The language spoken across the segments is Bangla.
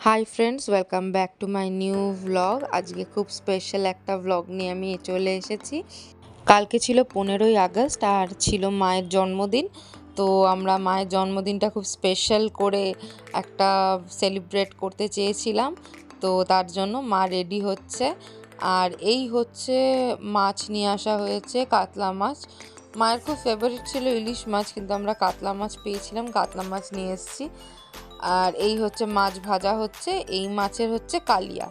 Hi friends, welcome back to my new vlog. আজকে খুব স্পেশাল একটা ভ্লগ নিয়ে আমি চলে এসেছি। কালকে ছিল 15ই আগস্ট আর ছিল মায়ের জন্মদিন। তো আমরা মায়ের জন্মদিনটা খুব স্পেশাল করে একটা সেলিব্রেট করতে চেয়েছিলাম। তো তার জন্য মা রেডি হচ্ছে। আর এই হচ্ছে মাছ নিয়ে আসা হয়েছে, কাতলা মাছ। মায়ের খুব ফেভারিট ছিল ইলিশ মাছ, কিন্তু আমরা কাতলা মাছ পেয়েছিলাম, কাতলা মাছ নিয়ে এসেছি। আর এই হচ্ছে মাছ ভাজা হচ্ছে, এই মাছের হচ্ছে কালিয়া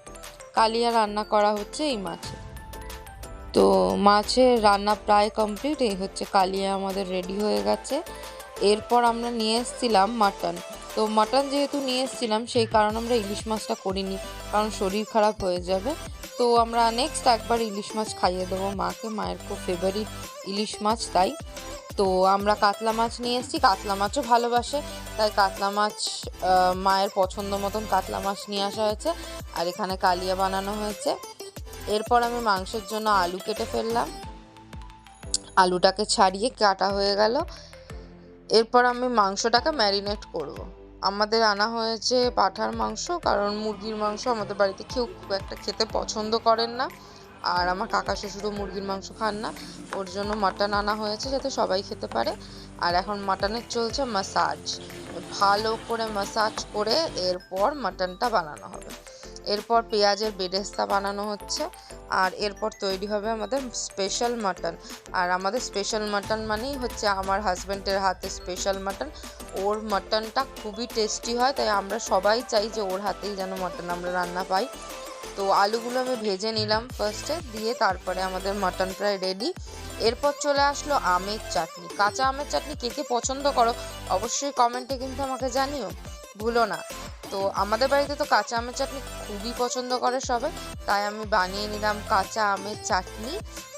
কালিয়া রান্না করা হচ্ছে এই মাছে। তো মাছের রান্না প্রায় কমপ্লিট। এই হচ্ছে কালিয়া আমাদের রেডি হয়ে গেছে। এরপর আমরা নিয়ে এসেছিলাম মাটন। তো মাটন যেহেতু নিয়ে এসেছিলাম সেই কারণে আমরা ইলিশ মাছটা করিনি, কারণ শরীর খারাপ হয়ে যাবে। তো আমরা নেক্সট একবার ইলিশ মাছ খাইয়ে দেবো মাকে, মায়ের খুব ফেভারিট ইলিশ মাছ তাই। তো আমরা কাতলা মাছ নিয়ে এসেছি, কাতলা মাছও ভালোবাসে তাই কাতলা মাছ মায়ের পছন্দ মতন কাতলা মাছ নিয়ে আসা হয়েছে। আর এখানে কালিয়া বানানো হয়েছে। এরপর আমি মাংসের জন্য আলু কেটে ফেললাম, আলুটাকে ছাড়িয়ে কাটা হয়ে গেল। এরপর আমি মাংসটাকে ম্যারিনেট করব। আমাদের আনা হয়েছে পাঁঠার মাংস, কারণ মুরগির মাংস আমাদের বাড়িতে কেউ খুব একটা খেতে পছন্দ করেন না। আর আমার কাকা শ্বশুরও মুরগির মাংস খান না, ওর জন্য মাটন আনা হয়েছে যাতে সবাই খেতে পারে। আর এখন মাটনের চলছে মাসাজ, ভালো করে মাসাজ করে এরপর মাটনটা বানানো হবে। এরপর পেঁয়াজের বেরেস্তা বানানো হচ্ছে। আর এরপর তৈরি হবে আমাদের স্পেশাল মাটন। আর আমাদের স্পেশাল মাটন মানেই হচ্ছে আমার হাজব্যান্ডের হাতে স্পেশাল মাটন। ওর মাটনটা খুবই টেস্টি হয়, তাই আমরা সবাই চাই যে ওর হাতেই যেন মাটন আমরা রান্না পাই। তো আলুগুলো আমি ভেজে নিলাম ফার্স্টে, দিয়ে তারপরে আমাদের মাটন প্রায় রেডি। এরপর চলে আসলো আমের চাটনি। কাঁচা আমের চাটনি কে কে পছন্দ করো অবশ্যই কমেন্টে কিন্তু আমাকে জানিও, ভুলো না। তো আমাদের বাড়িতে তো কাঁচা আমের চাটনি খুবই পছন্দ করে সবাই, তাই আমি বানিয়ে নিলাম কাঁচা আমের চাটনি।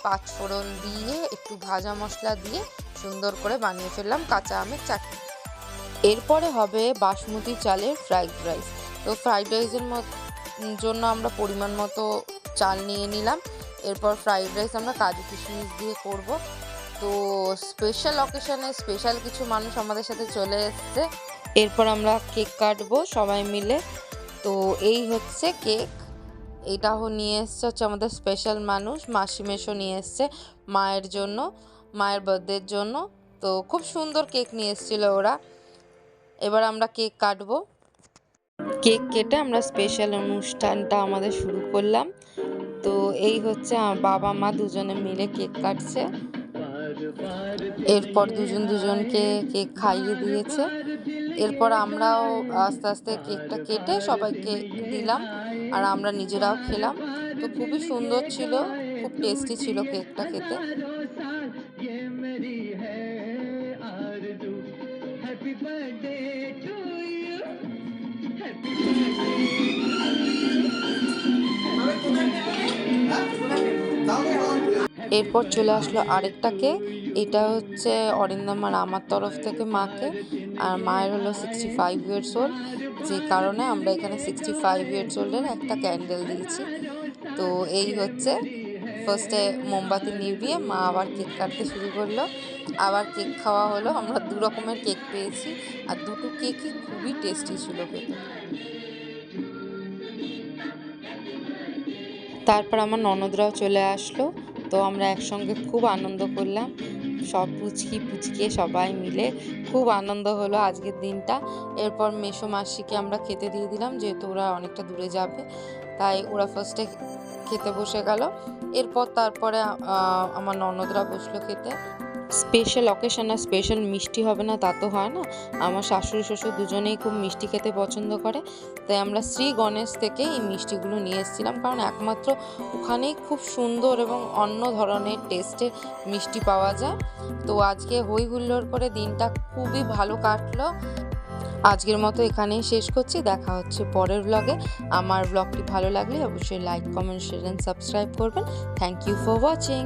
পাঁচফোড়ন দিয়ে একটু ভাজা মশলা দিয়ে সুন্দর করে বানিয়ে ফেললাম কাঁচা আমের চাটনি। এরপরে হবে বাসমতি চালের ফ্রাইড রাইস। তো ফ্রাইড রাইসের জন্য আমরা পরিমাণ মতো চাল নিয়ে নিলাম। এরপর ফ্রাইড রাইস আমরা কাজু কিশমিশ দিয়ে করব। তো স্পেশাল অকেশনে স্পেশাল কিছু মানুষ আমাদের সাথে চলে এসছে। এরপর আমরা কেক কাটবো সবাই মিলে। তো এই হচ্ছে কেক, এটাও নিয়ে এসছে হচ্ছে আমাদের স্পেশাল মানুষ, মাসি মেশো নিয়ে এসছে মায়ের জন্য, মায়ের বার্থডের জন্য। তো খুব সুন্দর কেক নিয়ে এসেছিল ওরা। এবার আমরা কেক কাটবো। কেক কেটে আমরা স্পেশাল অনুষ্ঠানটা আমাদের শুরু করলাম। তো এই হচ্ছে বাবা মা দুজনে মিলে কেক কাটছে। এরপর দুজনকে কেক খাইয়ে দিয়েছে। এরপর আমরাও আস্তে আস্তে কেকটা কেটে সবাইকে দিলাম, আর আমরা নিজেরাও খেলাম। তো খুবই সুন্দর ছিল, খুব টেস্টি ছিল কেকটা খেতে। এরপর চলে আসলো আরেকটা কেক। এটা হচ্ছে অরিন্দম আর আমার তরফ থেকে মাকে, আর মায়ের হলো 65 ইয়ার্স ওল্ড, যে কারণে আমরা এখানে 65 ইয়ার্স ওল্ডের একটা ক্যান্ডেল দিয়েছি। তো এই হচ্ছে ফার্স্টে মোমবাতি নিভিয়ে মা আবার কেক কাটতে শুরু করলো, আবার কেক খাওয়া হলো। আমরা 2 রকমের কেক পেয়েছি, আর দুটো কেকই খুবই টেস্টি ছিল খেতে। তারপর আমার ননদরাও চলে আসলো। তো আমরা একসঙ্গে খুব আনন্দ করলাম, সব পুচকে সবাই মিলে খুব আনন্দ হলো আজকের দিনটা। এরপর মেসো মাসিকে আমরা খেতে দিয়ে দিলাম, যেহেতু ওরা অনেকটা দূরে যাবে, তাই ওরা ফার্স্টে খেতে বসে গেল। এরপর তারপরে আমার ননদরা বসলো খেতে। স্পেশাল অকেশনে স্পেশাল মিষ্টি হবে না তা তো হয় না। আমার শাশুড়ি শ্বশুর দুজনেই খুব মিষ্টি খেতে পছন্দ করে, তাই আমরা শ্রী গণেশ থেকে এই মিষ্টিগুলো নিয়ে এসেছিলাম, কারণ একমাত্র ওখানেই খুব সুন্দর এবং অন্য ধরনের টেস্টের মিষ্টি পাওয়া যায়। তো আজকে হই হুল্লোড় করে দিনটা খুবই ভালো কাটলো। আজকের মতো এখানেই শেষ করছি, দেখা হচ্ছে পরের ব্লগে। আমার ব্লগটি ভালো লাগলে অবশ্যই like, comment, share and subscribe করবেন। Thank you for watching.